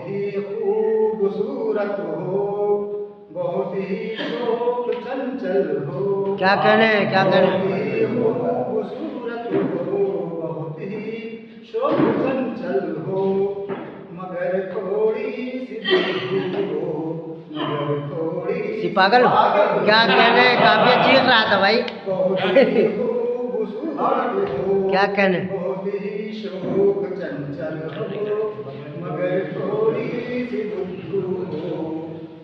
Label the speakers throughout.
Speaker 1: ही खूबसूरत हो, बहुत ही शोक चंचल हो।
Speaker 2: क्या कहने क्या कहने
Speaker 1: खूबसूरत हो, बहुत ही शोक चंचल हो, मगर थोड़ी सी बुद्धू हो, मगर थोड़ी
Speaker 2: सी पागल हो क्या कहने काफी चीख रहा था भाई
Speaker 1: बहुत ही खूबसूरत हो,
Speaker 2: क्या कहने
Speaker 1: बहुत ही शोक चंचल हो, मगर थोड़ी सी बुद्धू हो,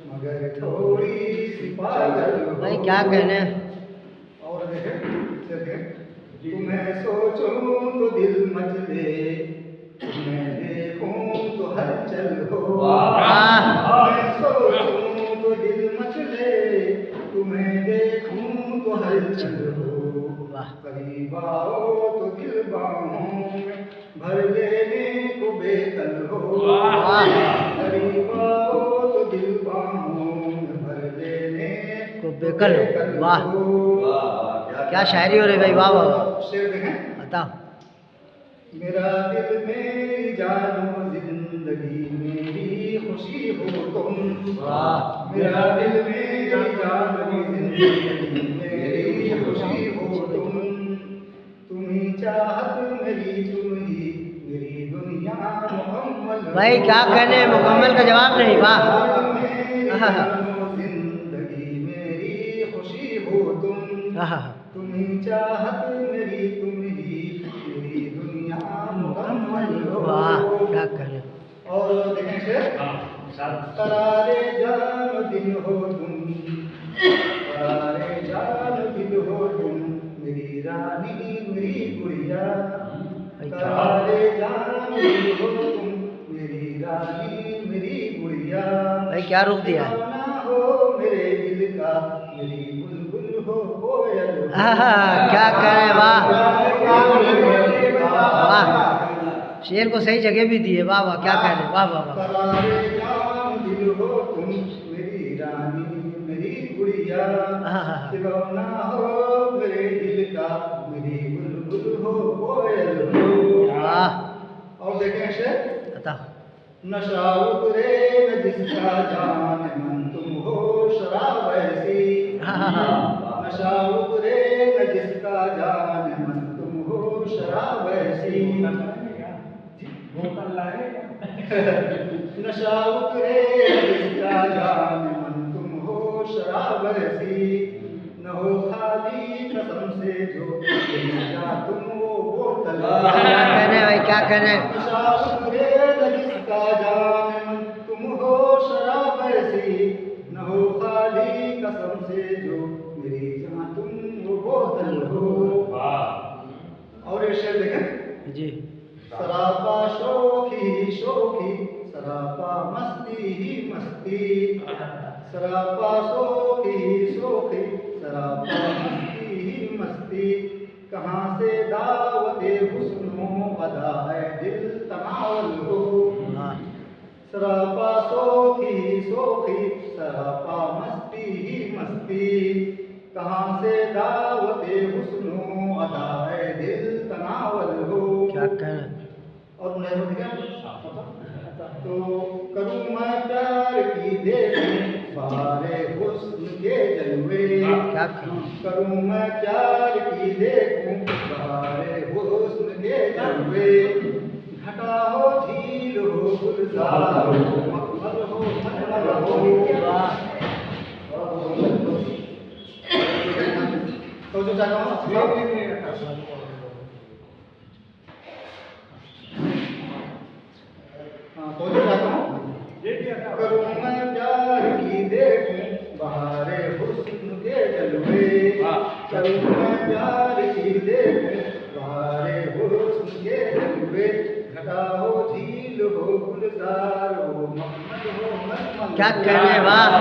Speaker 1: मगर थोड़ी सी पागल हो।
Speaker 2: भाई क्या कहने।
Speaker 1: और देखें तुम्हें सोचूं तो दिल मचले, तुम्हें देखूं तो हलचल हो। तुम्हें सोचूं तो दिल मचले, तुम्हें देखूं तो हलचल हो। करीब आओ तो दिल बाहों में भर लेने को बेकल हो। करीब आओ तो दिल बाहों में भर लेने को बेकल हो।
Speaker 2: वाह क्या शायरी हो रही भाई, वाह वाह वाह।
Speaker 1: शेर देखें,
Speaker 2: बताओ।
Speaker 1: मेरा दिल मेरी जानो जिंदगी मेरी खुशी हो तुम। मेरा दिल मेरी जानो जिंदगी मेरी खुशी हो तुम। तुम्ही चाहत मेरी, तुम ही मेरी दुनिया मुकम्मल।
Speaker 2: भाई क्या कहने, मुकम्मल का जवाब नहीं। वाह
Speaker 1: जिंदगी मेरी खुशी हो तुम।
Speaker 2: वाह
Speaker 1: तुम्ही चाहत मेरी, तुम ही मेरी दुनिया मुकम्मल हो।
Speaker 2: क्या कहने।
Speaker 1: और देखें शेर, करारे जान दिल हो तुम, करारे जान दिल हो तुम, मेरी रानी मेरी गुड़िया। करारे जान दिल हो तुम, मेरी रानी मेरी गुड़िया।
Speaker 2: भाई क्या रोक दिया है।
Speaker 1: दीवाना हो मेरे दिल का, मेरी बुलबुल हो कोयल हो।
Speaker 2: क्या करे, वाह वाह, शेर को सही जगह भी दी है। वाह वाह क्या कहने, वाह वाह वाह।
Speaker 1: करारे जान दिल हो तुम, मेरी रानी मेरी गुड़िया। दीवाना हो मेरे दिल का, मेरी बुलबुल हो कोयल हो।
Speaker 2: वाह।
Speaker 1: और देखें शेर,
Speaker 2: बताओ।
Speaker 1: नशा उतरे न जिसका जान मन, तुम हो शराब ऐसी। नशा उतरे न जिसका जान मन, तुम हो शराब ऐसी। नशा उतरे न जिसका जान मन, तुम हो शराब ऐसी। न हो खाली कसम से जो जा तुम वो बोतल।
Speaker 2: क्या कहने भाई, क्या कहने।
Speaker 1: नशा उतरे न जिसका जान मन, तुम हो शराब ऐसी। न हो खाली कसम से जो मेरी जान तुम वो बोतल हो। और ये शेर देखें
Speaker 2: जी।
Speaker 1: सरापा शोखी शोखी, सरापा मस्ती ही मस्ती। सरापा शोखी शोखी, सरापा मस्ती ही मस्ती। कहाँ से दावते हुस्नो अदा है दिल तनावल हो। सरापा शोखी शोखी, सरापा मस्ती ही मस्ती। कहाँ से दावते हुस्नो अदा है दिल तनावल हो।
Speaker 2: क्या कहना।
Speaker 1: और तो करूँ मैं प्यार की देखूं सारे हुस्न के जलवे।
Speaker 2: क्या
Speaker 1: करूँ मैं प्यार की देखूं सारे हुस्न के जलवे। घटा हो झील हो गुलजार हो, मखमल हो मखमल हो। तो जो चाहता हूँ करूँ मैं प्यार की देखूं बहारे हुस्न के जलवे। करूँ मैं प्यार की देखूं बहारे हुस्न के जलवे। घटा हो झील हो गुलजार हो, मखमल हो मखमल।
Speaker 2: क्या कहने, वाह।